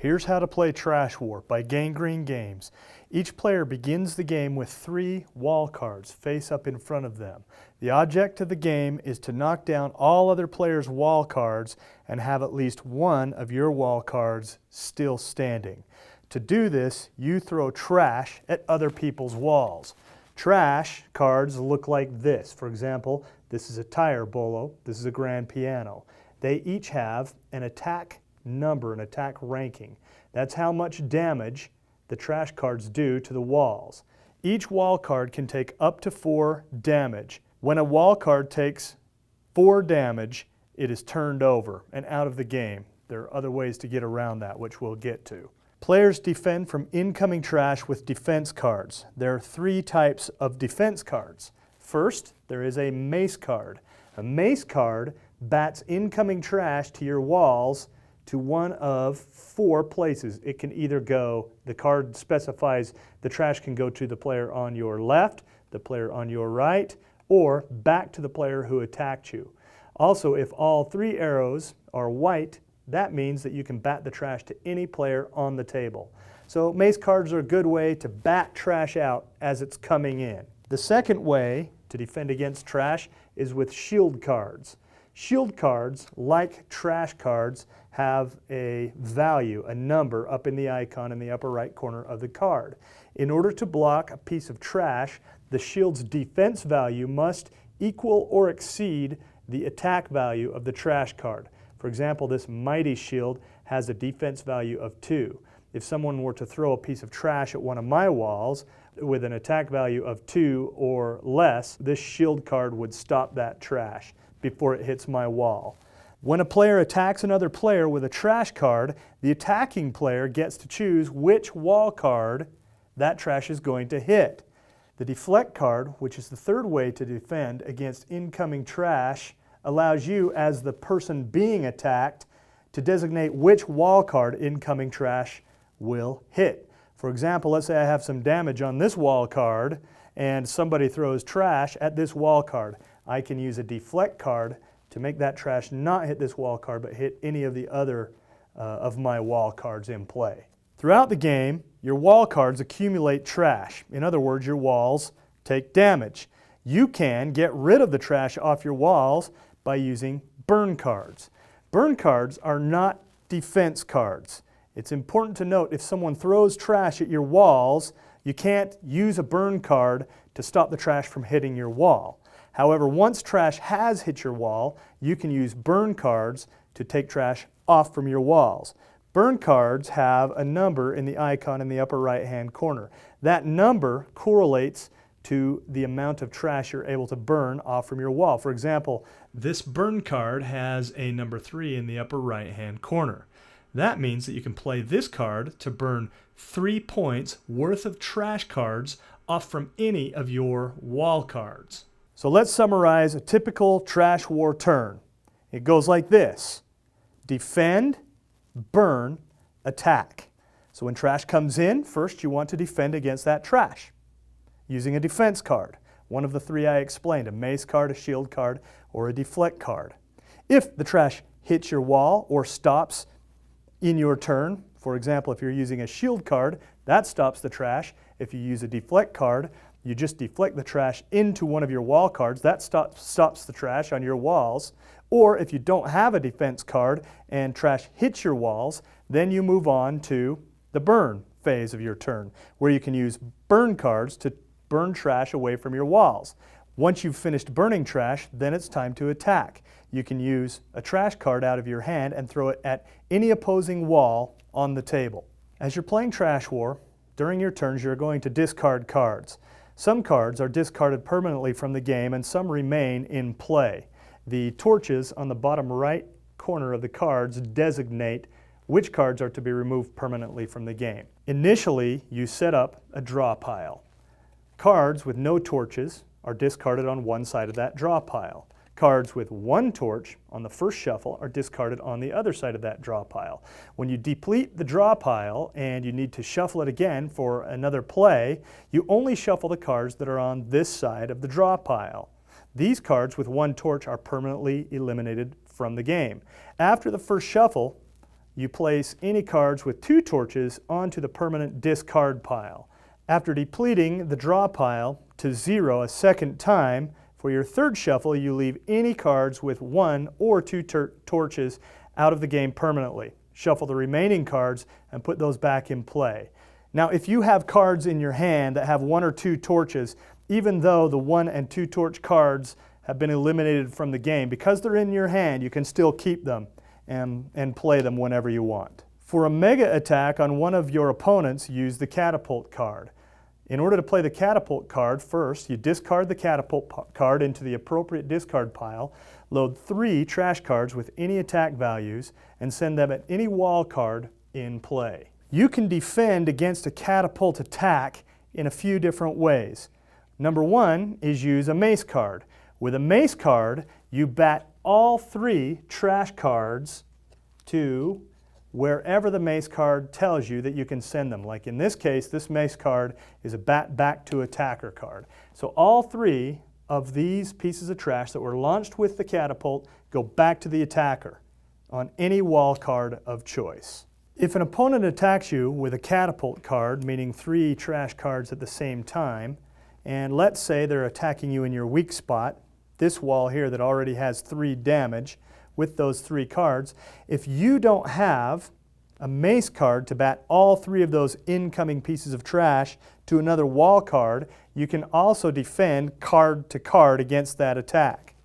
Here's how to play Trash War by Gangrene Games. Each player begins the game with 3 wall cards face up in front of them. The object of the game is to knock down all other players' wall cards and have at least one of your wall cards still standing. To do this, you throw trash at other people's walls. Trash cards look like this. For example, this is a tire bolo, this is a grand piano. They each have an attack number, an attack ranking. That's how much damage the trash cards do to the walls. Each wall card can take up to 4 damage. When a wall card takes 4 damage, it is turned over and out of the game. There are other ways to get around that, which we'll get to. Players defend from incoming trash with defense cards. There are 3 types of defense cards. First, there is a Mace card. A Mace card bats incoming trash to your walls to one of 4 places. It can either go, the card specifies the trash can go to the player on your left, the player on your right, or back to the player who attacked you. Also, if all 3 arrows are white, that means that you can bat the trash to any player on the table. So Mace cards are a good way to bat trash out as it's coming in. The second way to defend against trash is with shield cards. Shield cards, like trash cards, have a value, a number up in the icon in the upper right corner of the card. In order to block a piece of trash, the shield's defense value must equal or exceed the attack value of the trash card. For example, this mighty shield has a defense value of 2. If someone were to throw a piece of trash at one of my walls with an attack value of 2 or less, this shield card would stop that trash before it hits my wall. When a player attacks another player with a trash card, the attacking player gets to choose which wall card that trash is going to hit. The Deflect card, which is the third way to defend against incoming trash, allows you, as the person being attacked, to designate which wall card incoming trash will hit. For example, let's say I have some damage on this wall card and somebody throws trash at this wall card. I can use a Deflect card to make that trash not hit this wall card but hit any of the other of my wall cards in play. Throughout the game, your wall cards accumulate trash. In other words, your walls take damage. You can get rid of the trash off your walls by using burn cards. Burn cards are not defense cards. It's important to note if someone throws trash at your walls, you can't use a burn card to stop the trash from hitting your wall. However, once trash has hit your wall, you can use burn cards to take trash off from your walls. Burn cards have a number in the icon in the upper right-hand corner. That number correlates to the amount of trash you're able to burn off from your wall. For example, this burn card has a number 3 in the upper right-hand corner. That means that you can play this card to burn 3 points worth of trash cards off from any of your wall cards. So let's summarize a typical Trash War turn. It goes like this: defend, burn, attack. So when trash comes in, first you want to defend against that trash using a defense card. One of the 3 I explained, a Mace card, a Shield card, or a Deflect card. If the trash hits your wall or stops in your turn, for example, if you're using a Shield card, that stops the trash. If you use a Deflect card, you just deflect the trash into one of your wall cards. That stops the trash on your walls. Or if you don't have a defense card and trash hits your walls, then you move on to the burn phase of your turn, where you can use burn cards to burn trash away from your walls. Once you've finished burning trash, then it's time to attack. You can use a trash card out of your hand and throw it at any opposing wall on the table. As you're playing Trash War, during your turns you're going to discard cards. Some cards are discarded permanently from the game and some remain in play. The torches on the bottom right corner of the cards designate which cards are to be removed permanently from the game. Initially, you set up a draw pile. Cards with no torches are discarded on one side of that draw pile. Cards with 1 torch on the first shuffle are discarded on the other side of that draw pile. When you deplete the draw pile and you need to shuffle it again for another play, you only shuffle the cards that are on this side of the draw pile. These cards with 1 torch are permanently eliminated from the game. After the first shuffle, you place any cards with 2 torches onto the permanent discard pile. After depleting the draw pile to 0 a second time, for your third shuffle, you leave any cards with 1 or 2 torches out of the game permanently. Shuffle the remaining cards and put those back in play. Now, if you have cards in your hand that have 1 or 2 torches, even though the 1 and 2 torch cards have been eliminated from the game, because they're in your hand, you can still keep them and play them whenever you want. For a mega attack on one of your opponents, use the Catapult card. In order to play the Catapult card, first you discard the Catapult card into the appropriate discard pile, load 3 trash cards with any attack values, and send them at any wall card in play. You can defend against a Catapult attack in a few different ways. Number 1 is use a Mace card. With a Mace card, you bat all 3 trash cards to wherever the Mace card tells you that you can send them. Like in this case, this Mace card is a bat back to attacker card. So all 3 of these pieces of trash that were launched with the Catapult go back to the attacker on any wall card of choice. If an opponent attacks you with a Catapult card, meaning 3 trash cards at the same time, and let's say they're attacking you in your weak spot, this wall here that already has 3 damage, with those 3 cards, if you don't have a Mace card to bat all 3 of those incoming pieces of trash to another wall card, you can also defend card to card against that attack.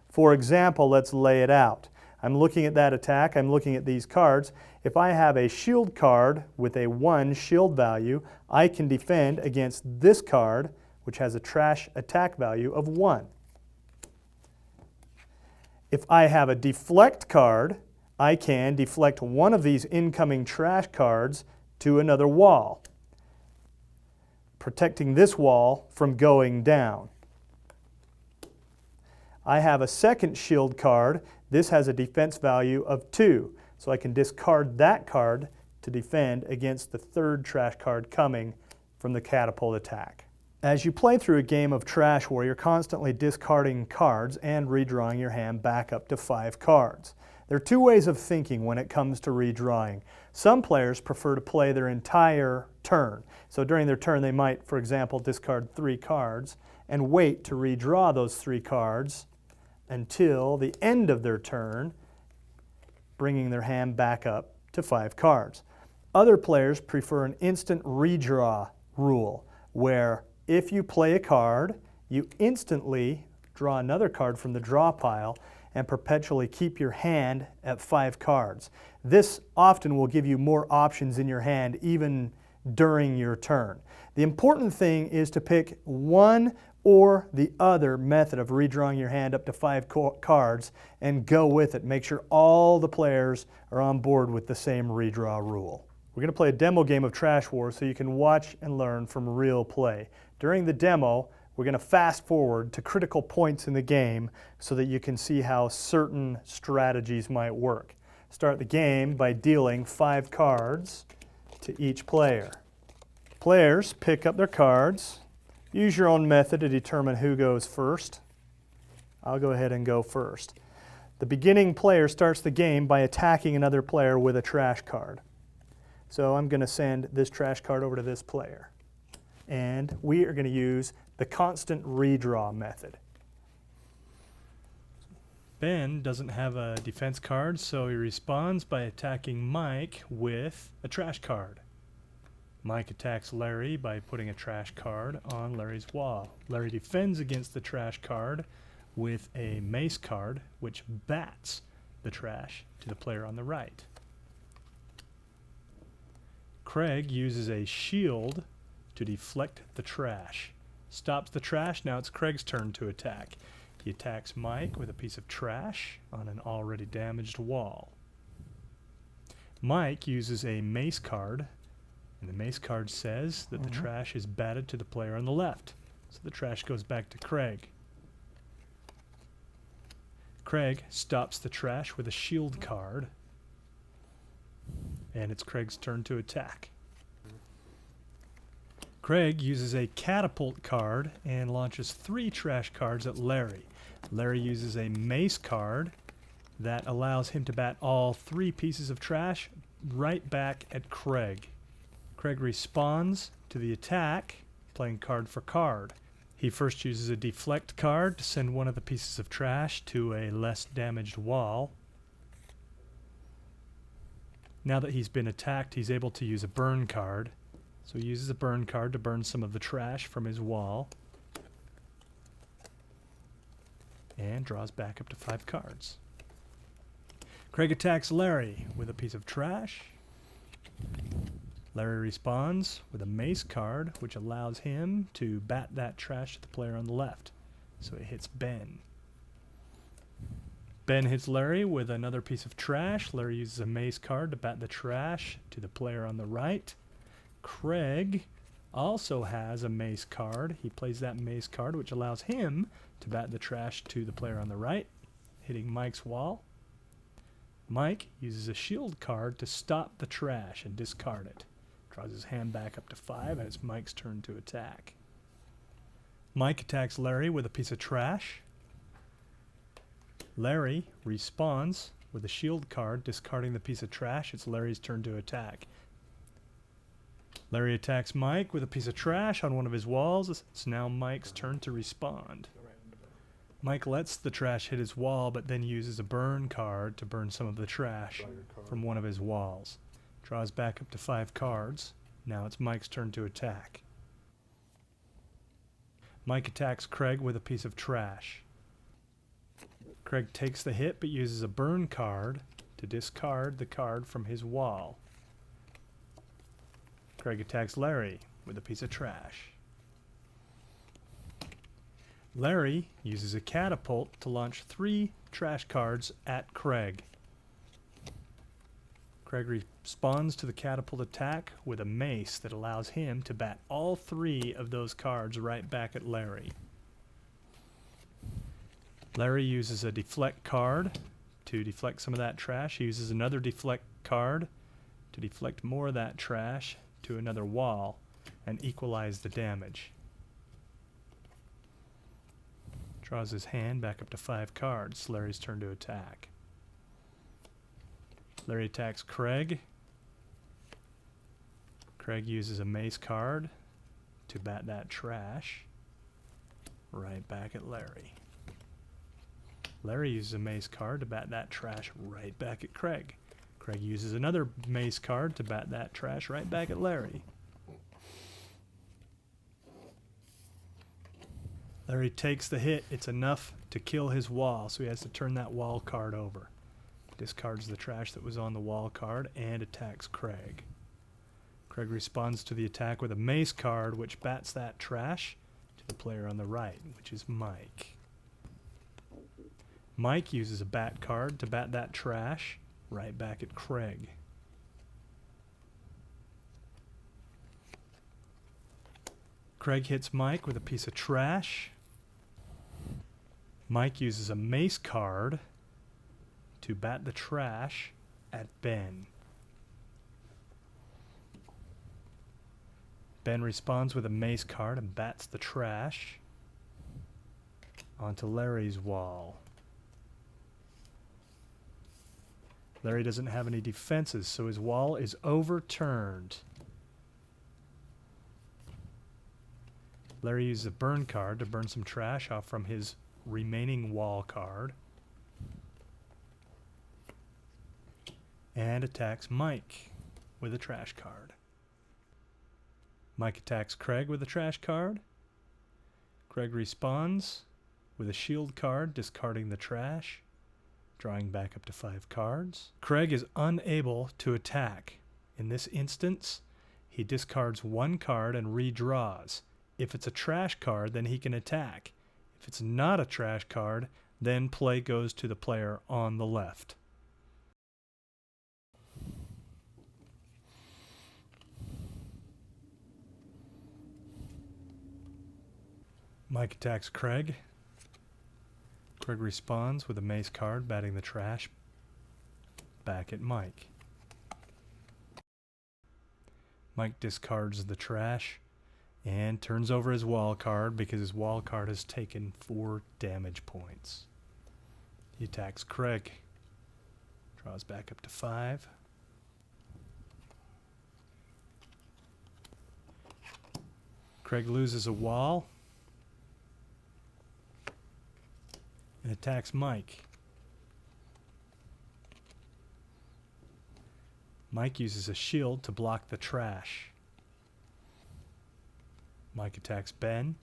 For example, let's lay it out. I'm looking at that attack, I'm looking at these cards. If I have a shield card with a 1 shield value, I can defend against this card, which has a trash attack value of 1. If I have a Deflect card, I can deflect one of these incoming trash cards to another wall, protecting this wall from going down. I have a second shield card. This has a defense value of 2, so I can discard that card to defend against the third trash card coming from the Catapult attack. As you play through a game of Trash War, you're constantly discarding cards and redrawing your hand back up to 5 cards. There are 2 ways of thinking when it comes to redrawing. Some players prefer to play their entire turn. So during their turn they might, for example, discard 3 cards and wait to redraw those 3 cards until the end of their turn, bringing their hand back up to 5 cards. Other players prefer an instant redraw rule, where if you play a card, you instantly draw another card from the draw pile and perpetually keep your hand at 5 cards. This often will give you more options in your hand even during your turn. The important thing is to pick one or the other method of redrawing your hand up to 5 cards and go with it. Make sure all the players are on board with the same redraw rule. We're going to play a demo game of Trash War so you can watch and learn from real play. During the demo, we're going to fast forward to critical points in the game so that you can see how certain strategies might work. Start the game by dealing 5 cards to each player. Players pick up their cards. Use your own method to determine who goes first. I'll go ahead and go first. The beginning player starts the game by attacking another player with a trash card. So I'm going to send this trash card over to this player. And we are going to use the constant redraw method. Ben doesn't have a defense card, so he responds by attacking Mike with a trash card. Mike attacks Larry by putting a trash card on Larry's wall. Larry defends against the trash card with a Mace card, which bats the trash to the player on the right. Craig uses a shield to deflect the trash. Stops the trash, now it's Craig's turn to attack. He attacks Mike with a piece of trash on an already damaged wall. Mike uses a Mace card, and the Mace card says that the trash is batted to the player on the left. So the trash goes back to Craig. Craig stops the trash with a shield card, and it's Craig's turn to attack. Craig uses a Catapult card and launches 3 trash cards at Larry. Larry uses a Mace card That allows him to bat all 3 pieces of trash right back at Craig. Craig responds to the attack, playing card for card. He first uses a Deflect card to send one of the pieces of trash to a less damaged wall. Now that he's been attacked, he's able to use a burn card. So he uses a burn card to burn some of the trash from his wall. And draws back up to 5 cards. Craig attacks Larry with a piece of trash. Larry responds with a Mace card, which allows him to bat that trash to the player on the left. So it hits Ben. Ben hits Larry with another piece of trash. Larry uses a Mace card to bat the trash to the player on the right. Craig also has a Mace card. He plays that Mace card, which allows him to bat the trash to the player on the right, hitting Mike's wall. Mike uses a shield card to stop the trash and discard it. Draws his hand back up to 5, and it's Mike's turn to attack. Mike attacks Larry with a piece of trash. Larry responds with a shield card, discarding the piece of trash. It's Larry's turn to attack. Larry attacks Mike with a piece of trash on one of his walls. It's now Mike's turn to respond. Mike lets the trash hit his wall, but then uses a burn card to burn some of the trash from one of his walls. Draws back up to 5 cards. Now it's Mike's turn to attack. Mike attacks Craig with a piece of trash. Craig takes the hit but uses a burn card to discard the card from his wall. Craig attacks Larry with a piece of trash. Larry uses a catapult to launch 3 trash cards at Craig. Craig responds to the catapult attack with a mace that allows him to bat all 3 of those cards right back at Larry. Larry uses a deflect card to deflect some of that trash. He uses another deflect card to deflect more of that trash to another wall and equalize the damage. Draws his hand back up to 5 cards. Larry's turn to attack. Larry attacks Craig. Craig uses a Mace card to bat that trash right back at Larry. Larry uses a Mace card to bat that trash right back at Craig. Craig uses another Mace card to bat that trash right back at Larry. Larry takes the hit. It's enough to kill his wall, so he has to turn that wall card over. Discards the trash that was on the wall card and attacks Craig. Craig responds to the attack with a Mace card, which bats that trash to the player on the right, which is Mike. Mike uses a bat card to bat that trash right back at Craig. Craig hits Mike with a piece of trash. Mike uses a Mace card to bat the trash at Ben. Ben responds with a Mace card and bats the trash onto Larry's wall. Larry doesn't have any defenses, so his wall is overturned. Larry uses a burn card to burn some trash off from his remaining wall card. And attacks Mike with a trash card. Mike attacks Craig with a trash card. Craig responds with a shield card, discarding the trash, drawing back up to 5 cards. Craig is unable to attack. In this instance, he discards 1 card and redraws. If it's a trash card, then he can attack. If it's not a trash card, then play goes to the player on the left. Mike attacks Craig. Craig responds with a Mace card, batting the trash back at Mike. Mike discards the trash and turns over his wall card because his wall card has taken 4 damage points. He attacks Craig. draws back up to 5. Craig loses a wall and attacks Mike. Mike uses a shield to block the trash. Mike attacks Ben.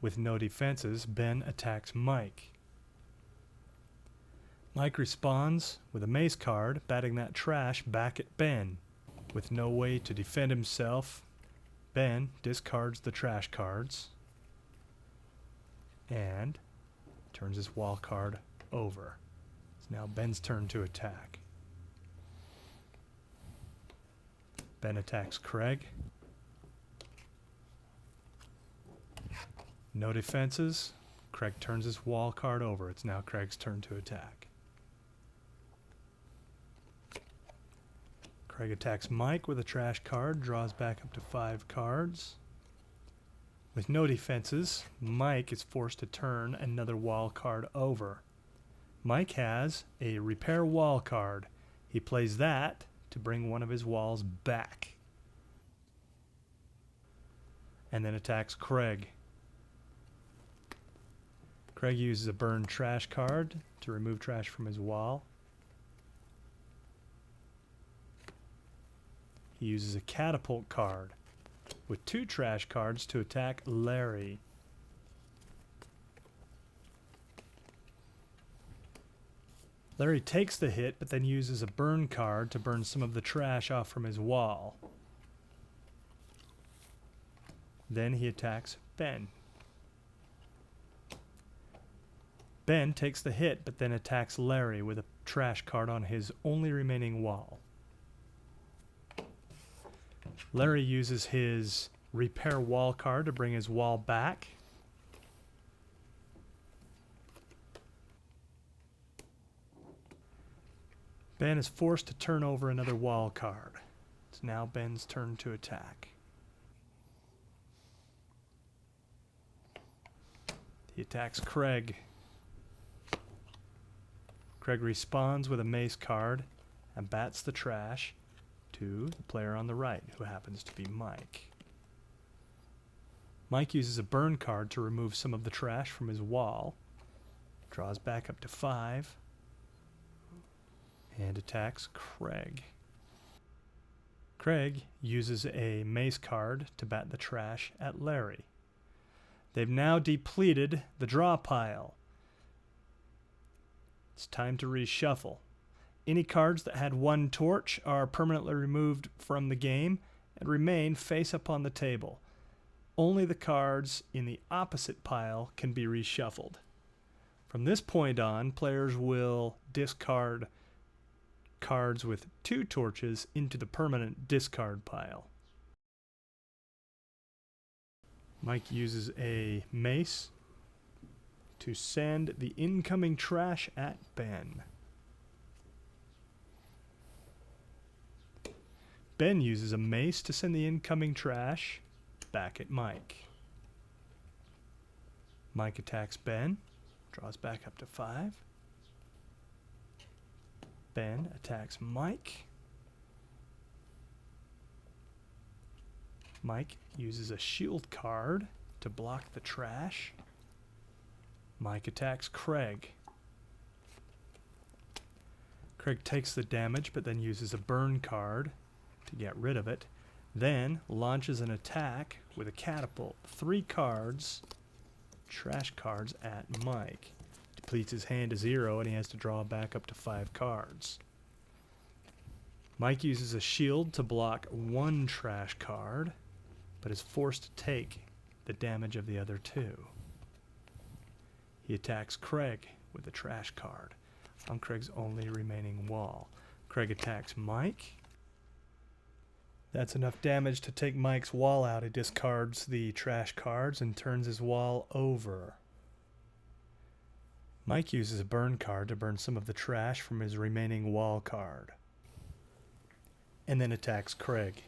With no defenses, Ben attacks Mike. Mike responds with a Mace card, batting that trash back at Ben. With no way to defend himself, Ben discards the trash cards and turns his wall card over. It's now Ben's turn to attack. Ben attacks Craig. No defenses. Craig turns his wall card over. It's now Craig's turn to attack. Craig attacks Mike with a trash card, draws back up to 5 cards. With no defenses, Mike is forced to turn another wall card over. Mike has a repair wall card. He plays that to bring one of his walls back. And then attacks Craig. Craig uses a burn trash card to remove trash from his wall. He uses a Catapult card with 2 trash cards to attack Larry. Larry takes the hit, but then uses a burn card to burn some of the trash off from his wall. Then he attacks Ben. Ben takes the hit, but then attacks Larry with a trash card on his only remaining wall. Larry uses his repair wall card to bring his wall back. Ben is forced to turn over another wall card. It's now Ben's turn to attack. He attacks Craig. Craig responds with a Mace card and bats the trash to the player on the right, who happens to be Mike. Mike uses a burn card to remove some of the trash from his wall, draws back up to 5, and attacks Craig. Craig uses a Mace card to bat the trash at Larry. They've now depleted the draw pile. It's time to reshuffle. Any cards that had 1 torch are permanently removed from the game and remain face up on the table. Only the cards in the opposite pile can be reshuffled. From this point on, players will discard cards with 2 torches into the permanent discard pile. Mike uses a Mace to send the incoming trash at Ben. Ben uses a Mace to send the incoming trash back at Mike. Mike attacks Ben, draws back up to 5. Ben attacks Mike. Mike uses a shield card to block the trash. Mike attacks Craig. Craig takes the damage, but then uses a burn card to get rid of it. Then launches an attack with a catapult. 3 cards, trash cards at Mike. Depletes his hand to 0, and he has to draw back up to 5 cards. Mike uses a shield to block 1 trash card, but is forced to take the damage of the other 2. He attacks Craig with a trash card on Craig's only remaining wall. Craig attacks Mike. That's enough damage to take Mike's wall out. He discards the trash cards and turns his wall over. Mike uses a burn card to burn some of the trash from his remaining wall card, and then attacks Craig.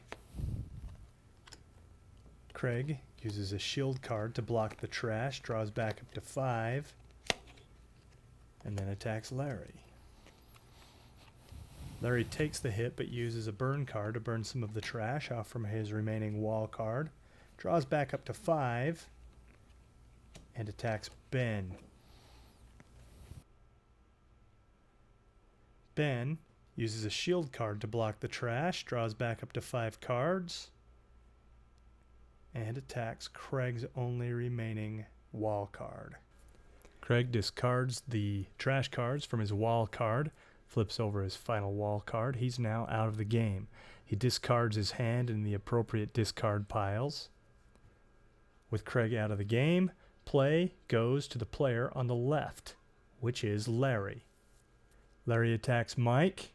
Craig uses a shield card to block the trash, draws back up to 5, and then attacks Larry. Larry takes the hit but uses a burn card to burn some of the trash off from his remaining wall card. Draws back up to 5 and attacks Ben. Ben uses a shield card to block the trash, draws back up to 5 cards, and attacks Craig's only remaining wall card. Craig discards the trash cards from his wall card, flips over his final wall card. He's now out of the game. He discards his hand in the appropriate discard piles. With Craig out of the game, play goes to the player on the left, which is Larry. Larry attacks Mike,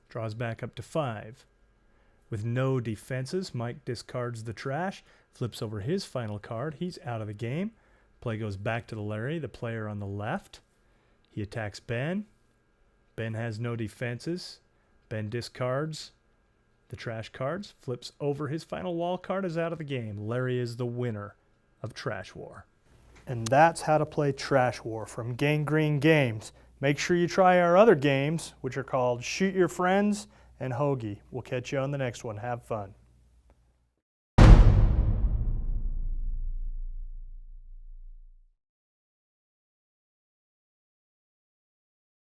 draws back up to 5. With no defenses, Mike discards the trash, flips over his final card. He's out of the game. Play goes back to Larry, the player on the left. He attacks Ben. Ben has no defenses. Ben discards the trash cards, flips over his final wall card, is out of the game. Larry is the winner of Trash War. And that's how to play Trash War from Gangrene Games. Make sure you try our other games, which are called Shoot Your Friends and Hoagie. We'll catch you on the next one. Have fun.